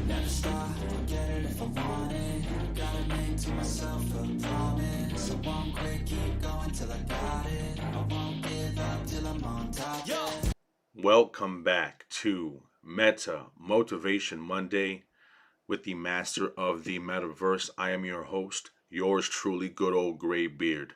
Never stop, I'll get it if I want it. Gotta make to myself a promise. I won't quit, keep going till I got it. I won't give up till I'm on top. Yeah. Welcome back to Meta Motivation Monday with the master of the metaverse. I am your host, yours truly, good old gray beard.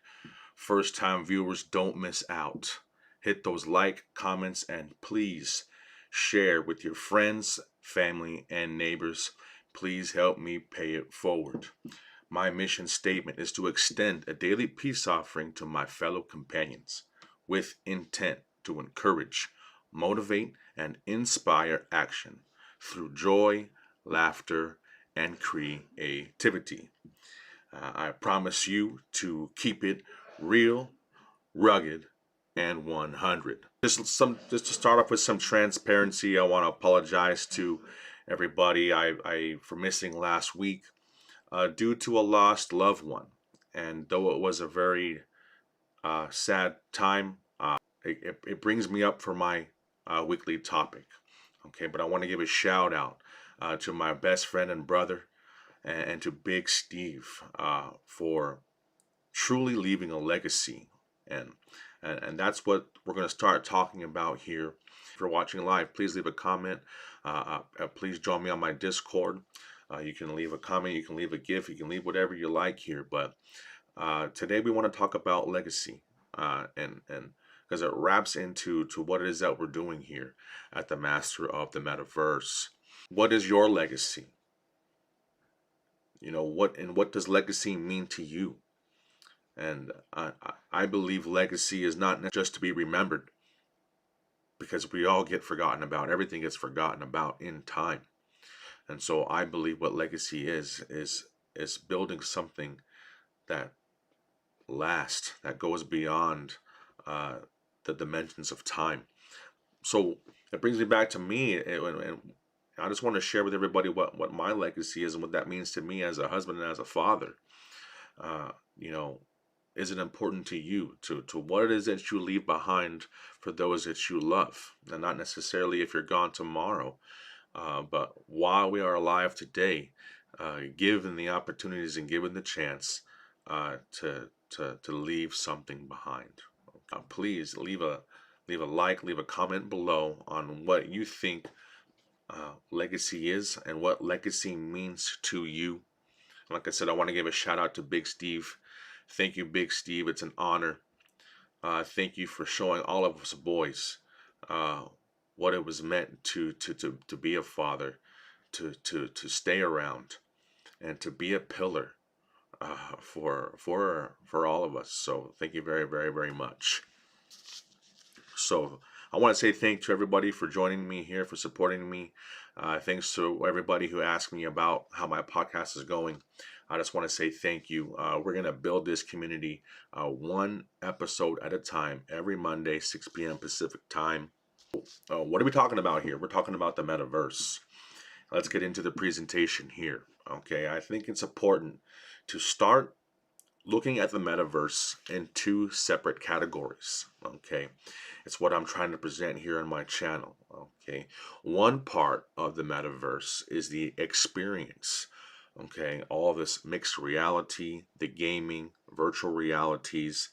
First time viewers, don't miss out. Hit those like, comments, and please share with your friends, family, and neighbors. Please help me pay it forward. My mission statement is to extend a daily peace offering to my fellow companions with intent to encourage, motivate, and inspire action through joy, laughter, and creativity. I promise you to keep it real, rugged, and 100. Just to start off with some transparency, I want to apologize to everybody I for missing last week due to a lost loved one. And though it was a very sad time, it brings me up for my weekly topic. Okay, but I want to give a shout out to my best friend and brother and to Big Steve for truly leaving a legacy. And that's what we're going to start talking about here. If you're watching live, please leave a comment. Please join me on my Discord. You can leave a comment, you can leave a GIF, you can leave whatever you like here. But today we want to talk about legacy, and because it wraps into what it is that we're doing here at the Master of the Metaverse. What is your legacy? You know, what does legacy mean to you? And I believe legacy is not just to be remembered, because we all get forgotten about. Everything gets forgotten about in time. And so I believe what legacy is building something that lasts, that goes beyond the dimensions of time. So it brings me back to me, and I just want to share with everybody what my legacy is and what that means to me as a husband and as a father. You know, is it important to you to what it is that you leave behind for those that you love, and not necessarily if you're gone tomorrow, but while we are alive today, given the opportunities and given the chance to leave something behind. Please leave a like, leave a comment below on what you think legacy is and what legacy means to you. Like I said, I want to give a shout out to Big Steve. Thank you, Big Steve. It's an honor. Thank you for showing all of us boys what it was meant to be a father, to stay around, and to be a pillar for all of us. So thank you very, very, very much. So I want to say thanks to everybody for joining me here, for supporting me. Thanks to everybody who asked me about how my podcast is going. I just want to say thank you. We're going to build this community one episode at a time, every Monday, 6 p.m. Pacific time. What are we talking about here? We're talking about the metaverse. Let's get into the presentation here. Okay, I think it's important to start looking at the metaverse in two separate categories. Okay, it's what I'm trying to present here on my channel. Okay, one part of the metaverse is the experience. Okay, all this mixed reality, the gaming, virtual realities,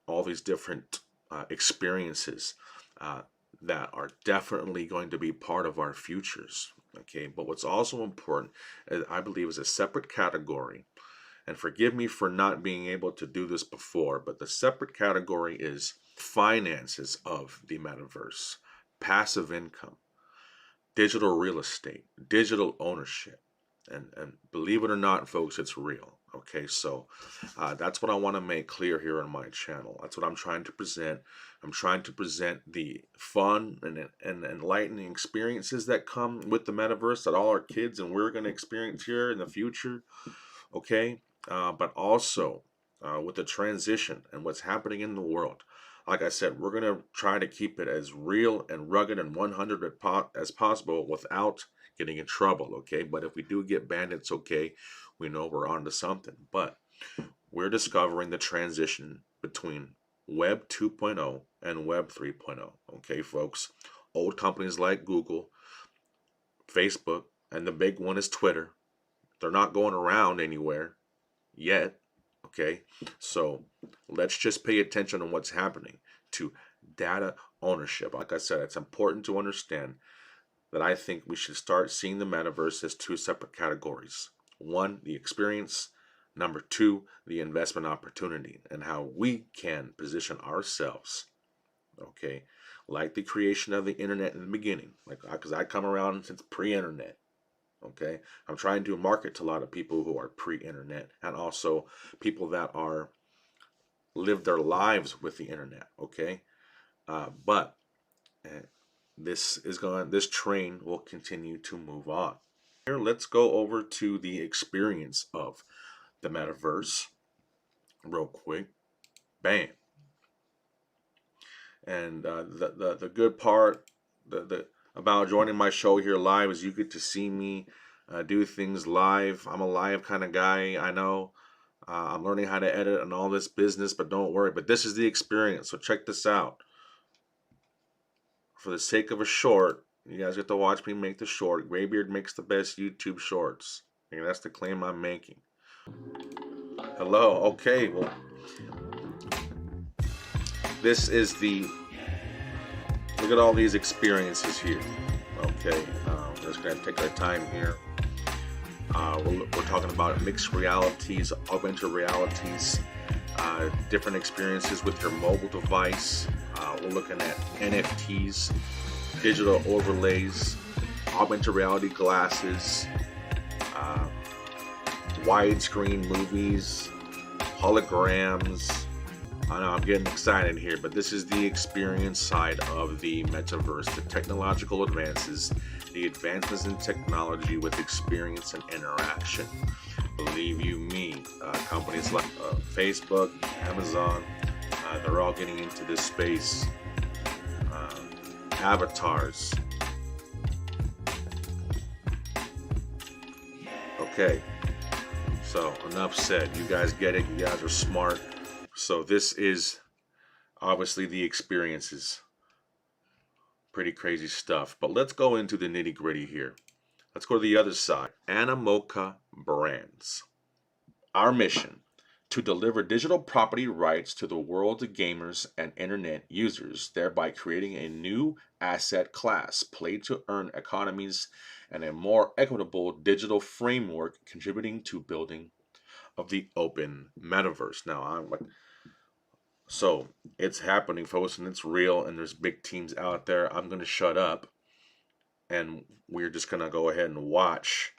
all these different experiences that are definitely going to be part of our futures. Okay, but what's also important, I believe, is a separate category. And forgive me for not being able to do this before, but the separate category is finances of the metaverse, passive income, digital real estate, digital ownership. And believe it or not, folks, it's real. Okay, so that's what I want to make clear here on my channel. That's what I'm trying to present. I'm trying to present the fun and enlightening experiences that come with the metaverse that all our kids and we're going to experience here in the future. Okay, but also with the transition and what's happening in the world. Like I said, we're going to try to keep it as real and rugged and 100 as possible without getting in trouble, okay? But if we do get banned, it's okay. We know we're onto something. But we're discovering the transition between Web 2.0 and Web 3.0. Okay, folks. Old companies like Google, Facebook, and the big one is Twitter. They're not going around anywhere yet. Okay, so let's just pay attention to what's happening to data ownership. Like I said, it's important to understand that I think we should start seeing the metaverse as two separate categories. One, the experience. Number two, the investment opportunity and how we can position ourselves, okay, like the creation of the internet in the beginning, like because I come around since pre-internet, okay. I'm trying to market to a lot of people who are pre-internet and also people that are live their lives with the internet, okay. But this train will continue to move on. Here, let's go over to the experience of the metaverse real quick. Bam. And the good part the about joining my show here live is you get to see me do things live. I'm a live kind of guy. I know I'm learning how to edit and all this business, but don't worry. But this is the experience. So check this out. For the sake of a short, you guys get to watch me make the short. Graybeard makes the best YouTube shorts. And that's the claim I'm making. Hello. Okay. Well, this is the, look at all these experiences here. Okay. We're just going to take our time here. We're talking about mixed realities, augmented realities, different experiences with your mobile device. We're looking at NFTs, digital overlays, augmented reality glasses, widescreen movies, holograms. I know I'm getting excited here, but this is the experience side of the metaverse, the technological advances, the advancements in technology with experience and interaction. Believe you me, companies like Facebook, Amazon, they're all getting into this space. Avatars. Okay, so enough said. You guys get it. You guys are smart. So this is obviously the experiences. Pretty crazy stuff. But let's go into the nitty gritty here. Let's go to the other side. Animoca Brands. Our mission: to deliver digital property rights to the world's gamers and internet users, thereby creating a new asset class, play to earn economies, and a more equitable digital framework contributing to building of the open metaverse. Now, I'm like, so it's happening, folks, and it's real, and there's big teams out there. I'm going to shut up, and we're just going to go ahead and watch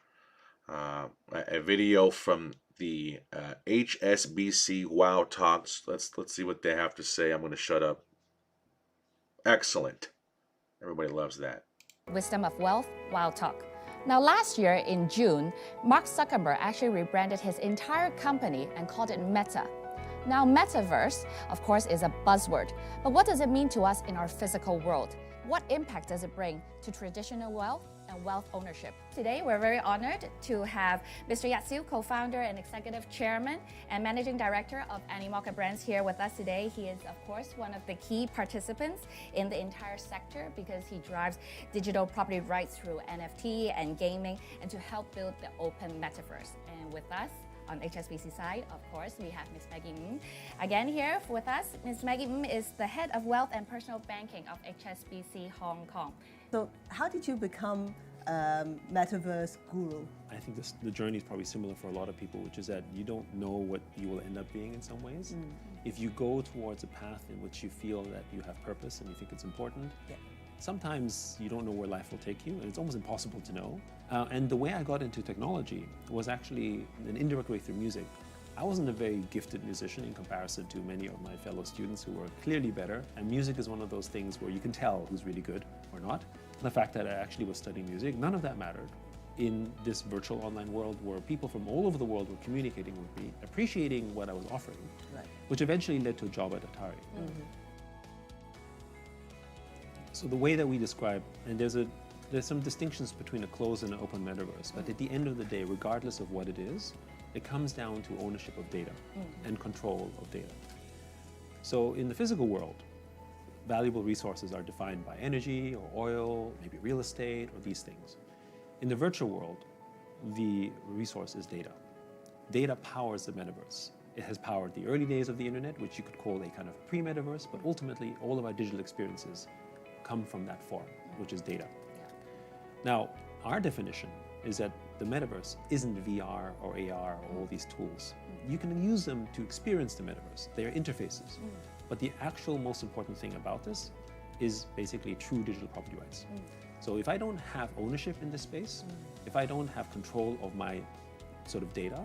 a video from the HSBC Wow Talks. Let's see what they have to say. I'm going to shut up. Excellent. Everybody loves that. Wisdom of Wealth, Wow Talk. Now, last year in June, Mark Zuckerberg actually rebranded his entire company and called it Meta. Now, metaverse, of course, is a buzzword, but what does it mean to us in our physical world? What impact does it bring to traditional wealth and wealth ownership? Today, we're very honored to have Mr. Yatsu, co-founder and executive chairman and managing director of Animoca Brands here with us today. He is, of course, one of the key participants in the entire sector because he drives digital property rights through NFT and gaming and to help build the open metaverse. And with us, on HSBC side, of course, we have Ms. Maggie Ng. Again here with us, Ms. Maggie Ng is the head of wealth and personal banking of HSBC Hong Kong. So how did you become metaverse guru? I think the journey is probably similar for a lot of people, which is that you don't know what you will end up being in some ways. If you go towards a path in which you feel that you have purpose and you think it's important, sometimes you don't know where life will take you, and it's almost impossible to know. And the way I got into technology was actually an indirect way through music. I wasn't a very gifted musician in comparison to many of my fellow students who were clearly better, and music is one of those things where you can tell who's really good or not. The fact that I actually was studying music, none of that mattered in this virtual online world where people from all over the world were communicating with me, appreciating what I was offering, which eventually led to a job at Atari. So the way that we describe, and there's some distinctions between a closed and an open metaverse, but at the end of the day, regardless of what it is, it comes down to ownership of data and control of data. So in the physical world, valuable resources are defined by energy or oil, maybe real estate or these things. In the virtual world, the resource is data. Data powers the metaverse. It has powered the early days of the internet, which you could call a kind of pre-metaverse, but ultimately all of our digital experiences come from that form, which is data. Now, our definition is that the metaverse isn't VR or AR or all these tools. You can use them to experience the metaverse. They are interfaces. But the actual most important thing about this is basically true digital property rights. So if I don't have ownership in this space, if I don't have control of my sort of data,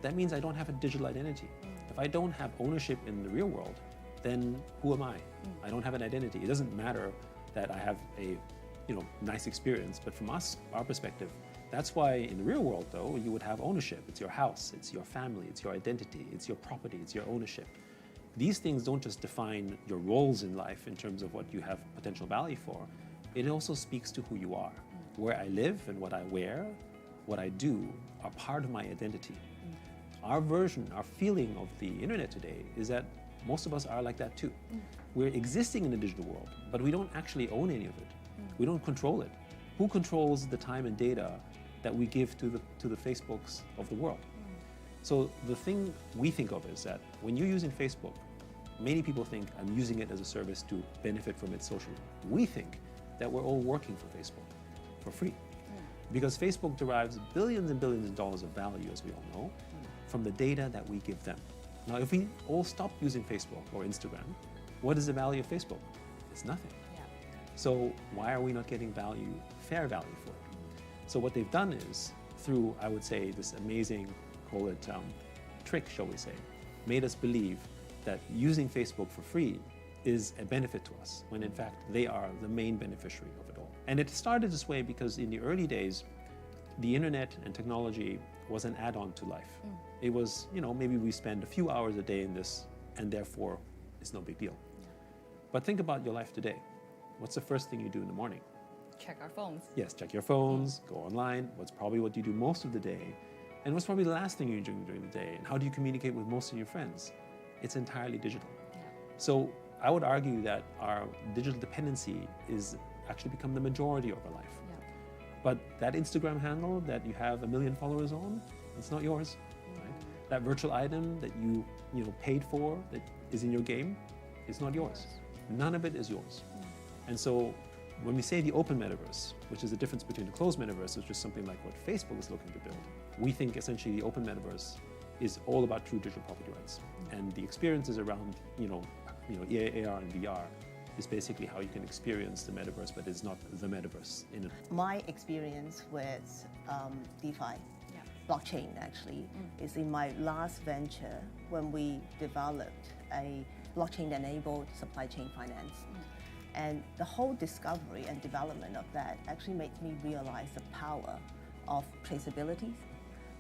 that means I don't have a digital identity. If I don't have ownership in the real world, then who am I? I don't have an identity. It doesn't matter that I have a nice experience, but from our perspective, that's why in the real world though, you would have ownership. It's your house, it's your family, it's your identity, it's your property, it's your ownership. These things don't just define your roles in life in terms of what you have potential value for, it also speaks to who you are. Where I live and what I wear, what I do are part of my identity. Our version, our feeling of the internet today is that most of us are like that too. We're existing in the digital world, but we don't actually own any of it. We don't control it. Who controls the time and data that we give to the Facebooks of the world? So the thing we think of is that when you're using Facebook, many people think I'm using it as a service to benefit from it socially. We think that we're all working for Facebook for free. Because Facebook derives billions and billions of dollars of value, as we all know, from the data that we give them. Now, if we all stop using Facebook or Instagram, what is the value of Facebook? It's nothing. So why are we not getting value, fair value for it? So what they've done is, through, I would say, this amazing, call it trick, shall we say, made us believe that using Facebook for free is a benefit to us, when in fact they are the main beneficiary of it all. And it started this way because in the early days, the internet and technology was an add-on to life. It was, maybe we spend a few hours a day in this, and therefore it's no big deal. But think about your life today. What's the first thing you do in the morning? Check our phones. Yes, check your phones, go online. What's probably what you do most of the day? And what's probably the last thing you do during the day? And how do you communicate with most of your friends? It's entirely digital. So I would argue that our digital dependency is actually become the majority of our life. But that Instagram handle that you have 1 million followers on, it's not yours. Right? That virtual item that you paid for, that is in your game, it's not yours. None of it is yours. And so when we say the open metaverse, which is the difference between the closed metaverse, which is something like what Facebook is looking to build, we think essentially the open metaverse is all about true digital property rights. And the experiences around AR and VR is basically how you can experience the metaverse, but it's not the metaverse. My experience with DeFi, blockchain actually, is in my last venture when we developed a blockchain-enabled supply chain finance. And the whole discovery and development of that actually made me realize the power of traceabilities.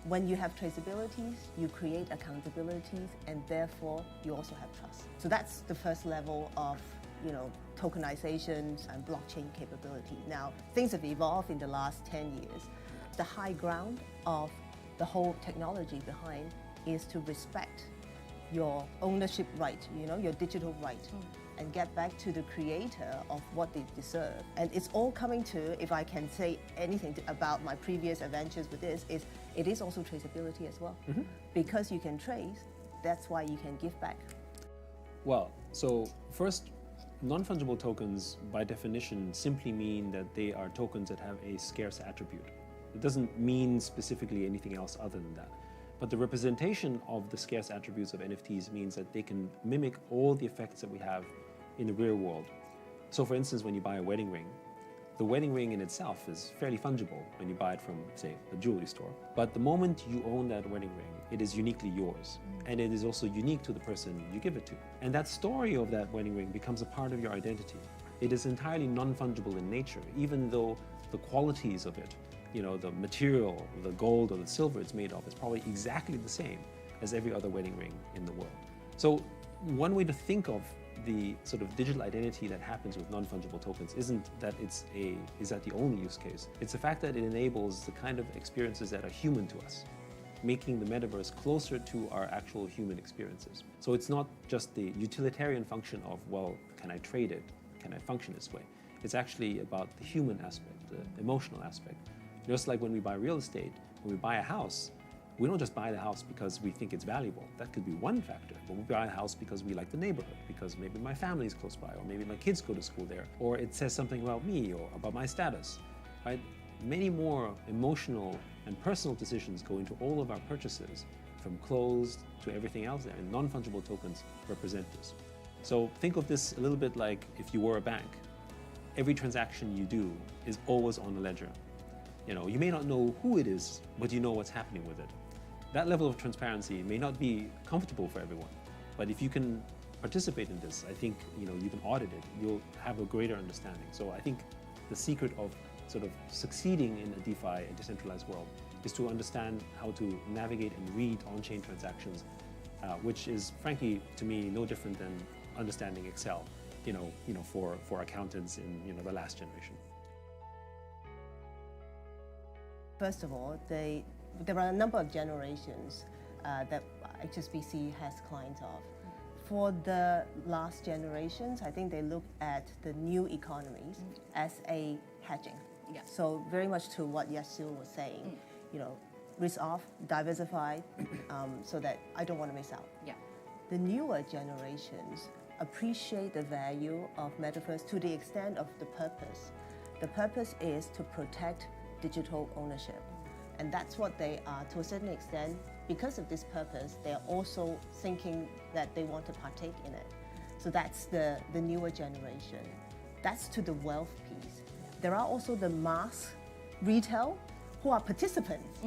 When you have traceabilities, you create accountabilities, and therefore you also have trust. So that's the first level of tokenizations and blockchain capability. Now, things have evolved in the last 10 years. The high ground of the whole technology behind is to respect your ownership right, your digital right, and get back to the creator of what they deserve. And it's all coming to, if I can say anything about my previous adventures with this, it is also traceability as well. Because you can trace, that's why you can give back. Well, so first, non-fungible tokens by definition simply mean that they are tokens that have a scarce attribute. It doesn't mean specifically anything else other than that. But the representation of the scarce attributes of NFTs means that they can mimic all the effects that we have in the real world. So for instance, when you buy a wedding ring, the wedding ring in itself is fairly fungible when you buy it from, say, a jewelry store. But the moment you own that wedding ring, it is uniquely yours. And it is also unique to the person you give it to. And that story of that wedding ring becomes a part of your identity. It is entirely non-fungible in nature, even though the qualities of it, the material, the gold or the silver it's made of is probably exactly the same as every other wedding ring in the world. So one way to think of the sort of digital identity that happens with non-fungible tokens isn't that is that the only use case. It's the fact that it enables the kind of experiences that are human to us. making the metaverse closer to our actual human experiences. So it's not just the utilitarian function of, well, can I trade it? Can I function this way? It's actually about the human aspect, the emotional aspect. Just like when we buy real estate, when we buy a house, we don't just buy the house because we think it's valuable. That could be one factor. But we buy a house because we like the neighborhood, because maybe my family is close by, or maybe my kids go to school there, or it says something about me or about my status, right? Many more emotional and personal decisions go into all of our purchases, from clothes to everything else there, and non-fungible tokens represent this. So think of this a little bit like if you were a bank. Every transaction you do is always on the ledger. You may not know who it is, but you know what's happening with it. That level of transparency may not be comfortable for everyone, but if you can participate in this, I think you can audit it. You'll have a greater understanding. So I think the secret of sort of succeeding in a DeFi, a decentralized world, is to understand how to navigate and read on-chain transactions, which is frankly to me no different than understanding Excel, for accountants in the last generation. First of all, there are a number of generations that HSBC has clients of. For the last generations, I think they look at the new economies as a hedging. Yeah. So very much to what Yasil was saying, risk off, diversify, so that I don't want to miss out. Yeah. The newer generations appreciate the value of metaverse to the extent of the purpose. The purpose is to protect digital ownership. And that's what they are, to a certain extent, because of this purpose, they're also thinking that they want to partake in it. So that's the newer generation. That's to the wealth piece. There are also the mass retail who are participants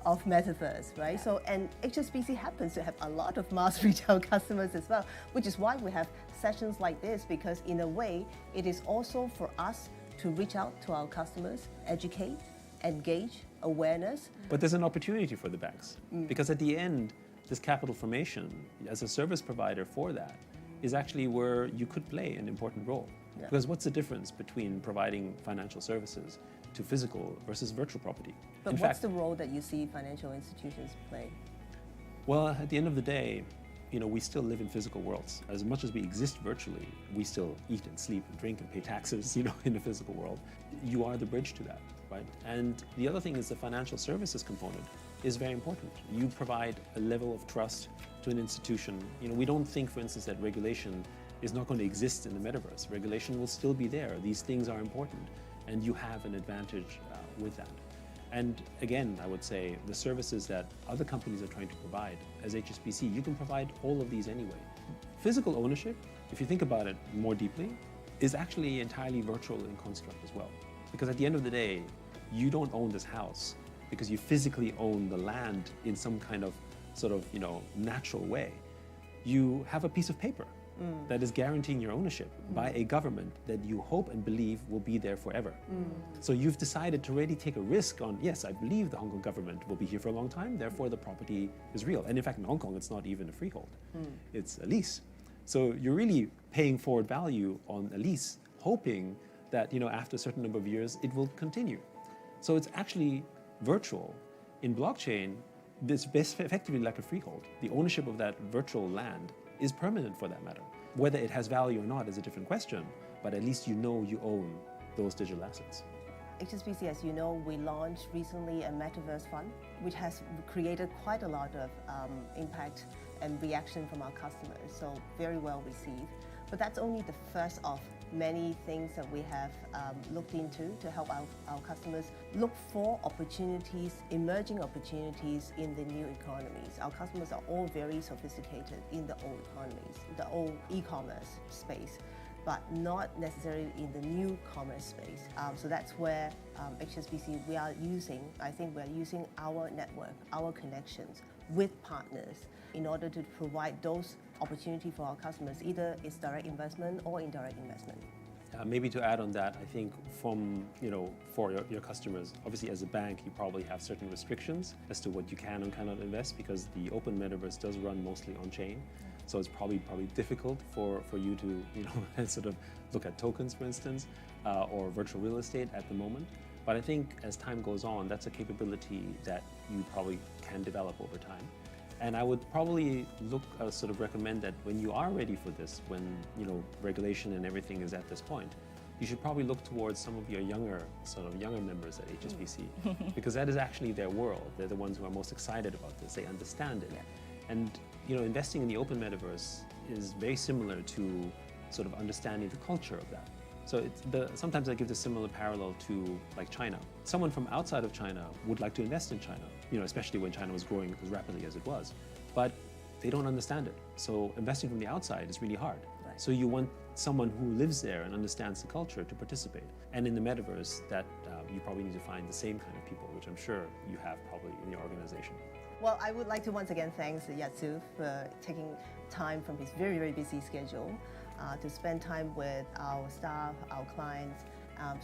of metaverse, right? Yeah. So, and HSBC happens to have a lot of mass retail customers as well, which is why we have sessions like this, because in a way, it is also for us to reach out to our customers, educate, engage, awareness. But there's an opportunity for the banks, because at the end, this capital formation as a service provider for that is actually where you could play an important role. Yeah. Because what's the difference between providing financial services to physical versus virtual property? But what's the role that you see financial institutions play? Well, at the end of the day, we still live in physical worlds. As much as we exist virtually, we still eat and sleep and drink and pay taxes, in the physical world. You are the bridge to that, right? And the other thing is the financial services component is very important. You provide a level of trust to an institution. We don't think, for instance, that regulation is not going to exist in the metaverse. Regulation will still be there. These things are important, and you have an advantage with that. And again, I would say the services that other companies are trying to provide, as HSBC, you can provide all of these anyway. Physical ownership, if you think about it more deeply, is actually entirely virtual in construct as well. Because at the end of the day, you don't own this house because you physically own the land in some kind of natural way. You have a piece of paper that is guaranteeing your ownership by a government that you hope and believe will be there forever. So you've decided to really take a risk on, yes, I believe the Hong Kong government will be here for a long time, therefore the property is real. And in fact, in Hong Kong, it's not even a freehold, it's a lease. So you're really paying forward value on a lease, hoping that after a certain number of years, it will continue. So it's actually virtual. In blockchain, it's effectively like a freehold. The ownership of that virtual land is permanent for that matter. Whether it has value or not is a different question, but at least you own those digital assets. HSBC, as you know, we launched recently a MetaVerse fund, which has created quite a lot of impact and reaction from our customers, so very well received. But that's only the first of many things that we have looked into to help our customers look for opportunities, emerging opportunities in the new economies. Our customers are all very sophisticated in the old economies, the old e-commerce space, but not necessarily in the new commerce space. So that's where HSBC, we're using our network, our connections with partners in order to provide those opportunity for our customers, either it's direct investment or indirect investment. Maybe to add on that, I think from, for your customers, obviously as a bank, you probably have certain restrictions as to what you can and cannot invest because the open metaverse does run mostly on chain. So it's probably difficult for you to, sort of look at tokens, for instance, or virtual real estate at the moment. But I think as time goes on, that's a capability that you probably can develop over time. And I would probably sort of recommend that when you are ready for this, when regulation and everything is at this point, you should probably look towards some of your younger members at HSBC, because that is actually their world. They're the ones who are most excited about this. They understand it. Yeah. And investing in the open metaverse is very similar to sort of understanding the culture of that. So sometimes I give the similar parallel to like China. Someone from outside of China would like to invest in China, especially when China was growing as rapidly as it was, but they don't understand it. So investing from the outside is really hard. Right. So you want someone who lives there and understands the culture to participate. And in the metaverse, that you probably need to find the same kind of people, which I'm sure you have probably in your organization. Well, I would like to once again thank Yatsu for taking time from his very, very busy schedule to spend time with our staff, our clients,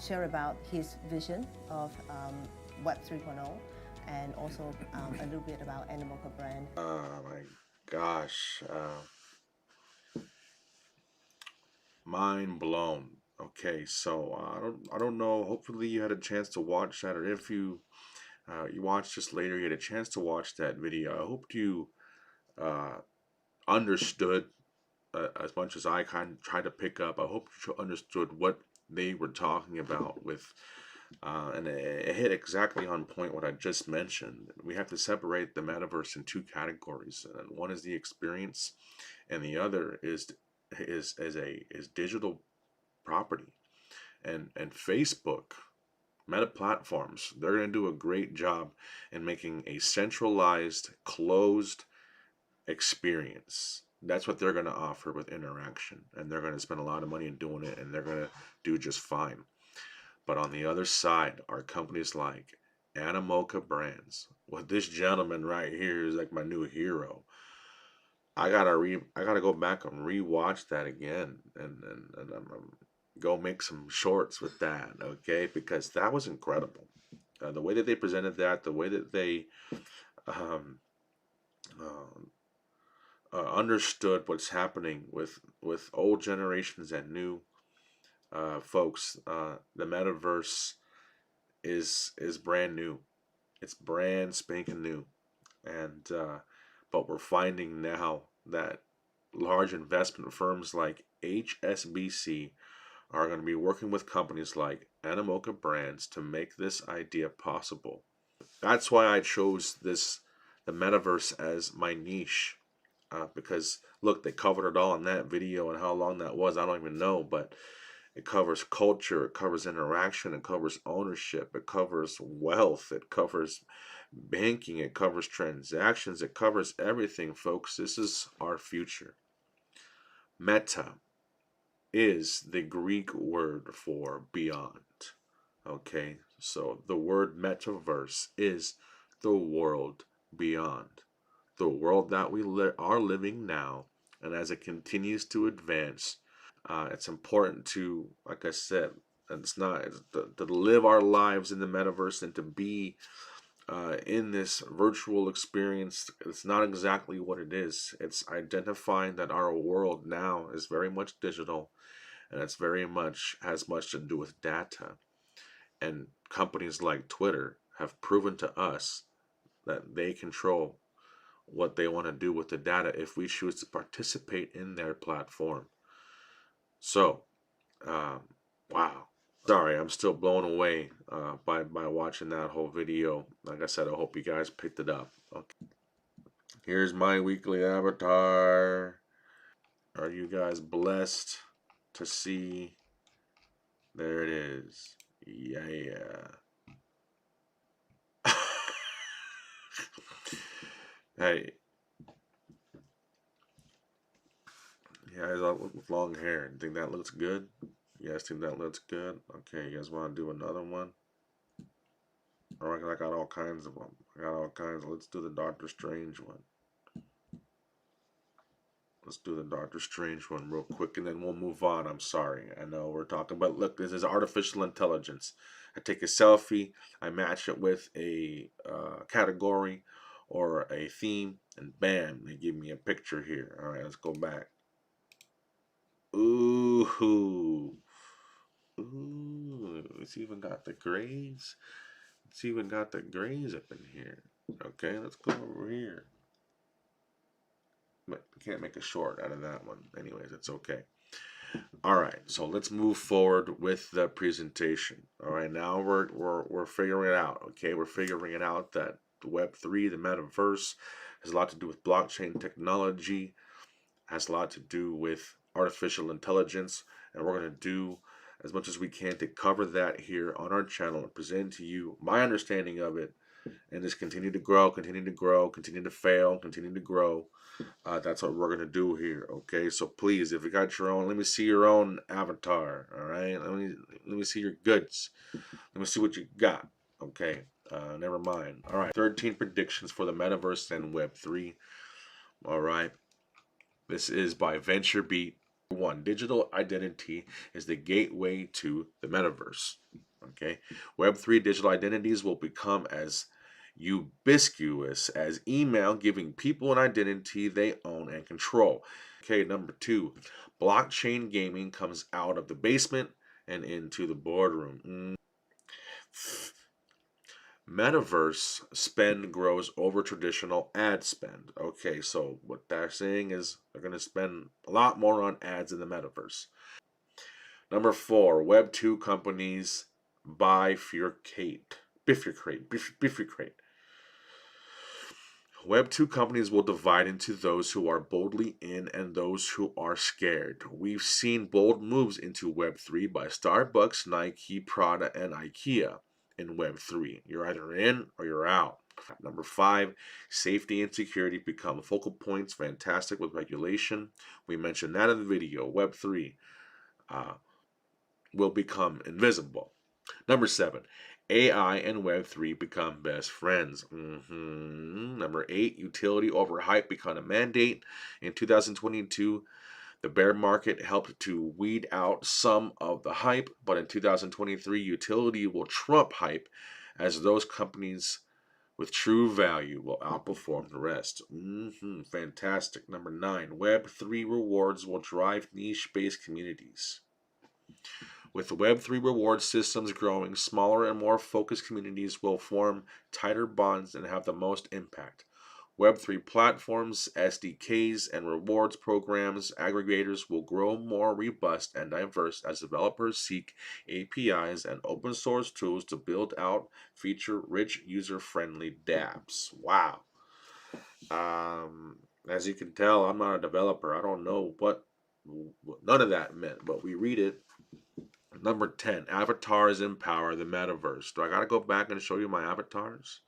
share about his vision of Web 3.0, and also a little bit about Animoca brand. Oh my gosh. Mind blown. Okay, so I don't know. Hopefully you had a chance to watch that, or if you watched this later, you had a chance to watch that video. I hope you understood as much as I kind of tried to pick up. I hope you understood what they were talking about with, and it hit exactly on point what I just mentioned. We have to separate the metaverse in two categories, and one is the experience, and the other is digital property. And Facebook, Meta platforms, they're going to do a great job in making a centralized, closed experience. That's what they're going to offer with interaction, and they're going to spend a lot of money in doing it, and they're going to do just fine. But on the other side are companies like Animoca Brands. Well, this gentleman right here is like my new hero. I gotta go back and rewatch that again, and go make some shorts with that, okay? Because that was incredible. The way that they presented that, the way that they um, understood what's happening with old generations and new folks. The metaverse is brand new. It's brand spanking new, and but we're finding now that large investment firms like HSBC are going to be working with companies like Animoca Brands to make this idea possible. That's why I chose the metaverse as my niche. Because look, they covered it all in that video, and how long that was, I don't even know, but it covers culture, it covers interaction, it covers ownership, it covers wealth, it covers banking, it covers transactions, it covers everything, folks. This is our future. Meta is the Greek word for beyond. Okay, so the word metaverse is the world beyond. The world that we are living now, and as it continues to advance, it's important to, like I said, it's not to live our lives in the metaverse and to be in this virtual experience. It's not exactly what it is. It's identifying that our world now is very much digital, and it's very much has much to do with data. And companies like Twitter have proven to us that they control what they want to do with the data if we choose to participate in their platform. So, wow. Sorry, I'm still blown away by watching that whole video. Like I said, I hope you guys picked it up. Okay. Here's my weekly avatar. Are you guys blessed to see? There it is. Yeah. Hey. Yeah, guys with long hair. Think that looks good? You guys think that looks good? Okay, you guys want to do another one? I got all kinds of them. Let's do the Doctor Strange one. Let's do the Doctor Strange one real quick, and then we'll move on. I'm sorry. I know we're talking, but look, this is artificial intelligence. I take a selfie, I match it with a category or a theme, and bam, they give me a picture here. All right, let's go back. Ooh. Ooh, It's even got the grays. It's even got the grays up in here. Okay, let's go over here. But I can't make a short out of that one. Anyways, it's okay. All right, so let's move forward with the presentation. All right, now we're figuring it out. Okay, we're figuring it out that the Web3, the metaverse, has a lot to do with blockchain technology, has a lot to do with artificial intelligence, and we're going to do as much as we can to cover that here on our channel and present to you my understanding of it, and just continue to grow, continue to grow, continue to fail, continue to grow. That's what we're gonna do here. Okay, so please, if you got your own, let me see your own avatar. All right, let me see your goods. Let me see what you got. Okay, never mind. All right, 13 predictions for the metaverse and Web3. All right, this is by VentureBeat. 1. Digital identity is the gateway to the metaverse. Okay, Web3 digital identities will become as ubiquitous as email, giving people an identity they own and control. Okay, number 2, blockchain gaming comes out of the basement and into the boardroom. Metaverse spend grows over traditional ad spend. Okay, so what they're saying is they're going to spend a lot more on ads in the metaverse. Number 4, Web 2 companies bifurcate. Web 2 companies will divide into those who are boldly in and those who are scared. We've seen bold moves into Web 3 by Starbucks, Nike, Prada, and IKEA. In Web 3, you're either in or you're out. Number 5, safety and security become focal points. Fantastic with regulation. We mentioned that in the video. Web 3 will become invisible. Number 7, AI and Web 3 become best friends. Number 8, utility over hype become a mandate. In 2022, the bear market helped to weed out some of the hype, but in 2023, utility will trump hype as those companies with true value will outperform the rest. Fantastic. Number 9, Web3 rewards will drive niche-based communities. With Web3 reward systems growing, smaller and more focused communities will form tighter bonds and have the most impact. Web3 platforms, SDKs, and rewards programs aggregators will grow more robust and diverse as developers seek APIs and open source tools to build out feature-rich, user-friendly dApps. Wow. As you can tell, I'm not a developer. I don't know what none of that meant, but we read it. Number 10, avatars empower the metaverse. Do I gotta go back and show you my avatars?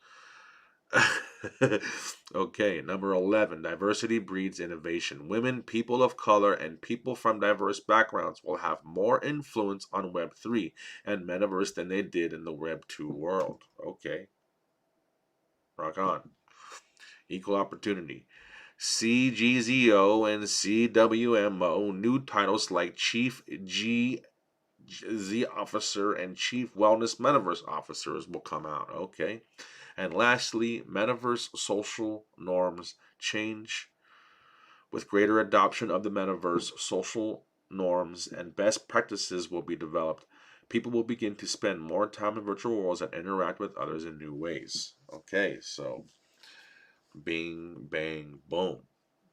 Okay, number 11, diversity breeds innovation. Women, people of color, and people from diverse backgrounds will have more influence on Web3 and metaverse than they did in the Web 2 world. Okay, rock on. Equal opportunity. CGZO and CWMO, new titles like Chief GZ Officer and Chief Wellness Metaverse Officers will come out. Okay. And lastly, metaverse social norms change. With greater adoption of the metaverse, social norms and best practices will be developed. People will begin to spend more time in virtual worlds and interact with others in new ways. Okay, so bing, bang, boom.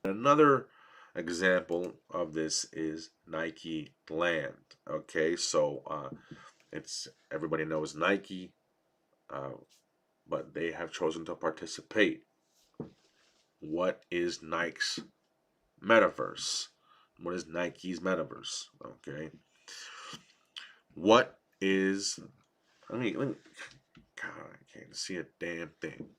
Another example of this is Nike Land. Okay, so it's everybody knows Nike. But they have chosen to participate. What is Nike's metaverse? What is Nike's metaverse? Okay. What is, let me God, I can't see a damn thing.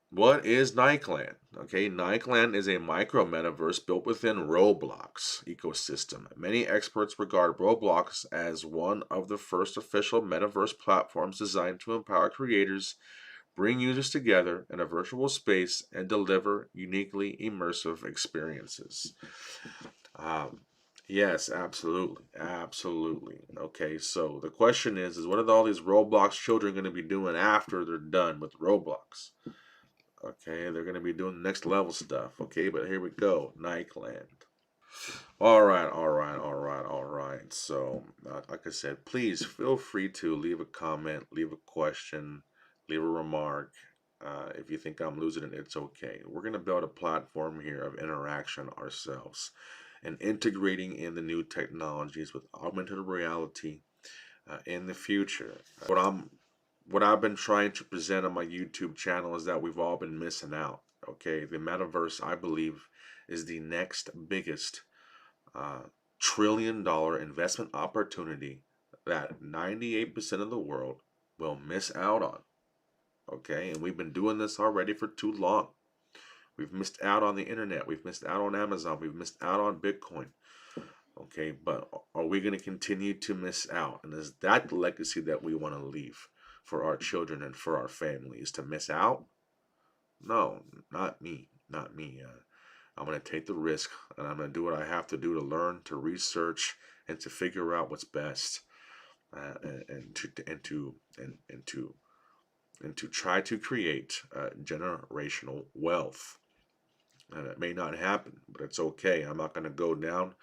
What is Nikeland? Okay, Nikeland is a micro metaverse built within Roblox ecosystem. Many experts regard Roblox as one of the first official metaverse platforms designed to empower creators, bring users together in a virtual space, and deliver uniquely immersive experiences. Yes, absolutely. Absolutely. Okay, so the question is what are all these Roblox children going to be doing after they're done with Roblox? Okay, they're going to be doing next level stuff. Okay, but here we go. Nikeland. All right. So, like I said, please feel free to leave a comment, leave a question, leave a remark. If you think I'm losing it, it's okay. We're going to build a platform here of interaction ourselves and integrating in the new technologies with augmented reality in the future. What I've been trying to present on my YouTube channel is that we've all been missing out. Okay, the metaverse, I believe, is the next biggest uh, $1 trillion investment opportunity that 98% of the world will miss out on. Okay, and we've been doing this already for too long. We've missed out on the internet. We've missed out on Amazon. We've missed out on Bitcoin. Okay, but are we going to continue to miss out? And is that the legacy that we want to leave for our children and for our families? To miss out? No, not me. Not me. I'm going to take the risk and I'm going to do what I have to do to learn, to research, and to figure out what's best, and to try to create generational wealth. And it may not happen, but it's okay. I'm not going to go down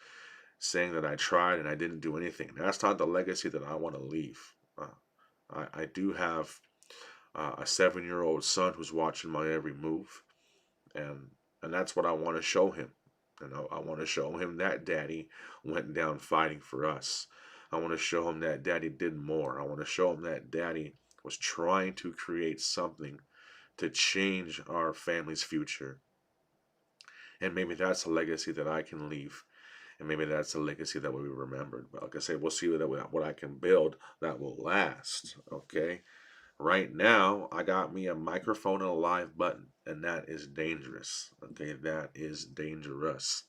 saying that I tried and I didn't do anything. That's not the legacy that I want to leave. I do have a 7-year-old son who's watching my every move, and that's what I want to show him. And I want to show him that Daddy went down fighting for us. I want to show him that Daddy did more. I want to show him that Daddy was trying to create something to change our family's future. And maybe that's a legacy that I can leave. And maybe that's a legacy that will be remembered. But like I say, we'll see what I can build that will last. Okay. Right now, I got me a microphone and a live button, and that is dangerous. Okay, that is dangerous.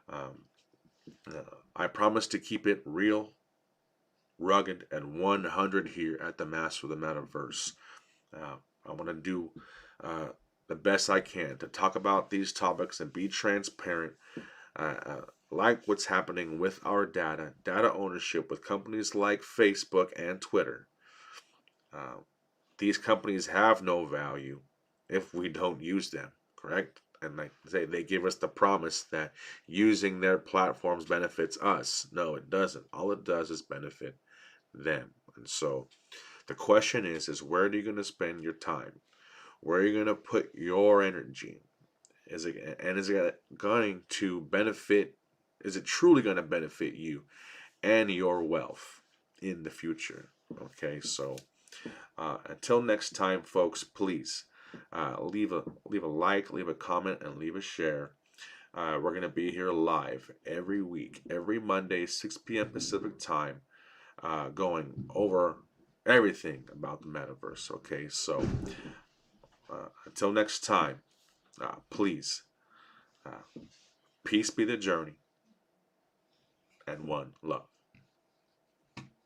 Um, I promise to keep it real, rugged, and 100 here at the Master of the Metaverse. I want to do the best I can to talk about these topics and be transparent, like what's happening with our data ownership with companies like Facebook and Twitter. Uh, these companies have no value if we don't use them, correct? And like they give us the promise that using their platforms benefits us. No, it doesn't. All it does is benefit them. And so the question is where are you going to spend your time? Where are you going to put your energy? Is it going to benefit? Is it truly going to benefit you and your wealth in the future? Okay, so until next time, folks, please leave a like, leave a comment, and leave a share. We're going to be here live every week, every Monday, 6 p.m. Pacific time, going over everything about the metaverse. Okay, so until next time, please, peace be the journey, and one love.